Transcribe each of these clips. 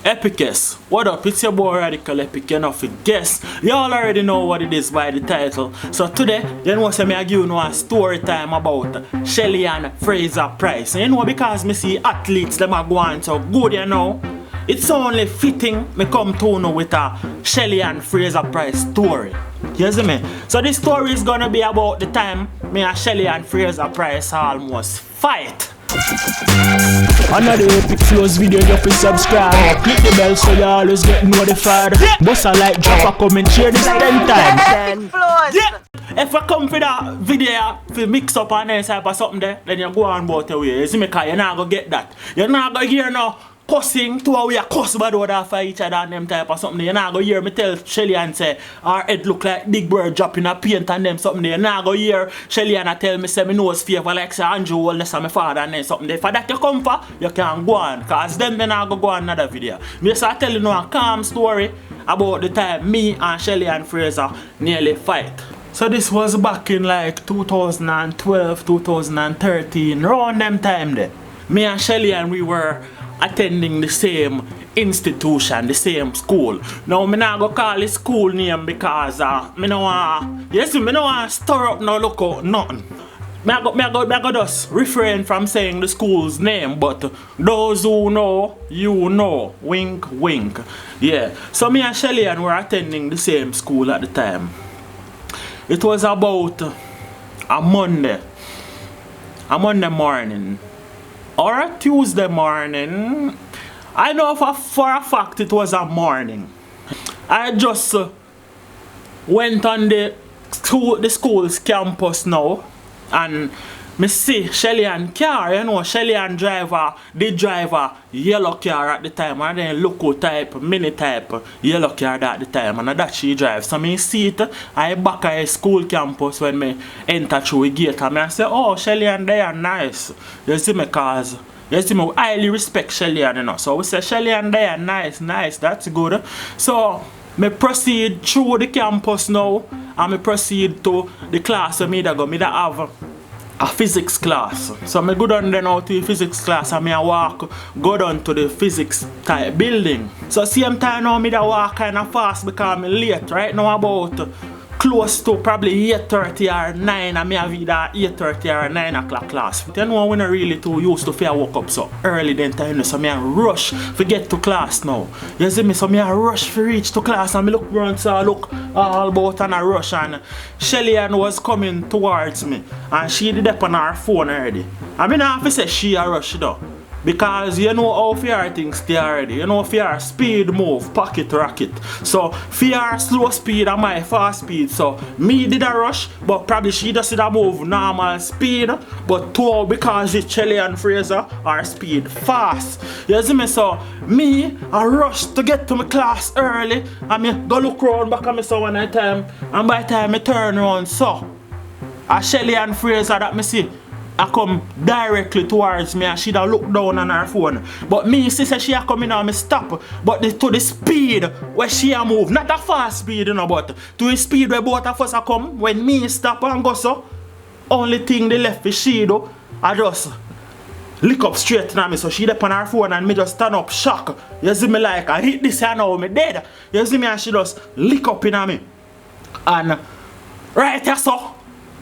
Epicflows, what up? It's your boy Radekal Epic, you know, for guess. You all already know what it is by the title. So today, you know what I give you a story time about Shelly-Ann Fraser-Pryce. You know, because me see athletes them are going so good, you know. It's only fitting me come to know with a Shelly-Ann Fraser-Pryce story. You see me? So this story is gonna be about the time me and Shelly-Ann Fraser-Pryce almost fight. Another Epicflows video, you can subscribe. Click the bell so you always get notified. Bust a like, drop a comment, share this 10 times. Yeah. If I come for that video to mix up on any type of something there, then you go on about your way. You see me? Cause you're not gonna get that. You're not gonna hear no cussing to how we are cuss bad order for each other and them type of something. You're not gonna hear me tell Shelly-Ann say our head look like big bird dropping a paint and them something. You're not gonna hear Shelly-Ann tell me say me nose favor like say Andrew Wellness and my father and then something. For that you come for, you can go on. Cause them then I go on another video. Me just tell you a calm story about the time me and Shelly-Ann Fraser nearly fight. So this was back in like 2012, 2013, around them time there. Me and Shelly-Ann, we were attending the same institution, the same school. Now me not go call the school name because me no want, yes, me no want stir up no look out nothing. Me go just refrain from saying the school's name, but those who know, you know. Wink, wink. Yeah. So me and Shelly-Ann were attending the same school at the time. It was about a Monday morning. Or a Tuesday morning. I know for a fact it was a morning. I just went on the school's campus now and me see Shelly-Ann car, you know, Shelly-Ann did drive a yellow car at the time, and then loco type, mini type yellow car at the time, and that she drives. So me see it, I back at a school campus when me enter through the gate, and I say, oh, Shelly-Ann, they are nice. You see me, cause you see me, we highly respect Shelly-Ann, you know. So we say, Shelly-Ann, they are nice, that's good. So me proceed through the campus now, and me proceed to the class where me da have a physics class. So I go down there now to the physics class and I go down to the physics type building. So same time now I walk kind of fast because I'm late. Right now about close to probably 8:30 or 9 and I have either 8:30 or 9 o'clock class. But you know we're not really too used to fear wake up so early then time, so I rush to get to class now. You see me, so I rush to reach to class and I look around, so I look all about and I rush, and Shelly-Ann was coming towards me and she did up on her phone already. I mean I have to say she a rush though. Because you know how fear things stay already. You know fear speed move, pocket rocket. So fear slow speed and my fast speed. So me did a rush, but probably she just did a move normal speed. But two because it's Shelly-Ann Fraser, our speed fast. You see me? So me I rush to get to my class early. And me go look around back at me so one time. And by the time I turn around so a Shelly-Ann Fraser that me see I come directly towards me and she da look down on her phone. But me see say she a coming and me stop. But to the speed where she a move, not a fast speed you know, but to the speed where both of us a come, when me stop and go so, only thing they left is she do, I just lick up straight on me. So she dey on her phone and me just stand up shock. You see me like I hit this and now me dead. You see me and she just lick up in me. And right here so.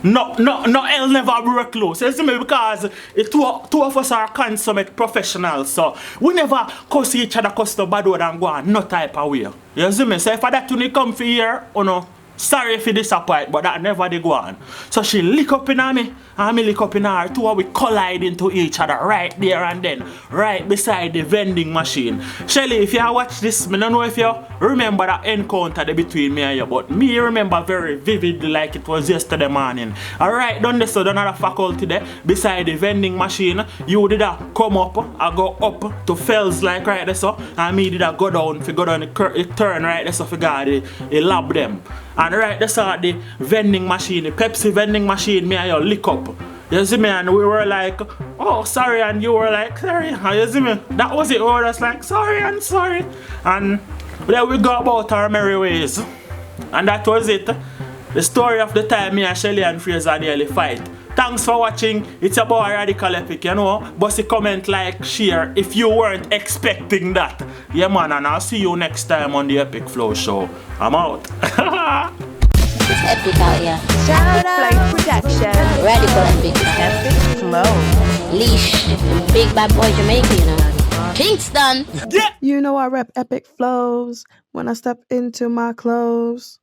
No, hell never broke loose. You see me, because two of us are consummate professionals, so we never cuss each other cuss the bad word and go on no type of way. You see me? So if that when you come for here, you know, sorry if you disappoint, but that never did go on. So she lick up in me, and me lick up in her. Two of we collide into each other right there and then, right beside the vending machine. Shelly, if you watch this, I don't know if you remember that encounter between me and you, but me remember very vividly like it was yesterday morning. Alright, done this, so another faculty there, beside the vending machine. You did a come up, I go up to Fells like right there so, and me did a go down, if you go down the turn right there so, for God, the lab them. And right there saw the vending machine, the Pepsi vending machine, me and you lick up. You see me, and we were like, oh sorry, and you were like, sorry. And you see me, that was it, we were just like, sorry and sorry. And then we go about our merry ways. And that was it. The story of the time me and Shelly-Ann Fraser nearly fight. Thanks for watching. It's your boy Radekal Epic, you know. Bust a comment, like, share if you weren't expecting that. Yeah, man, and I'll see you next time on the Epicflows show. I'm out. It's epic out here. Shout out production. Radekal and Big Epicflows. Leash. Big bad boy Jamaica, you know. Kingston. Yeah. You know I rep Epicflows when I step into my clothes.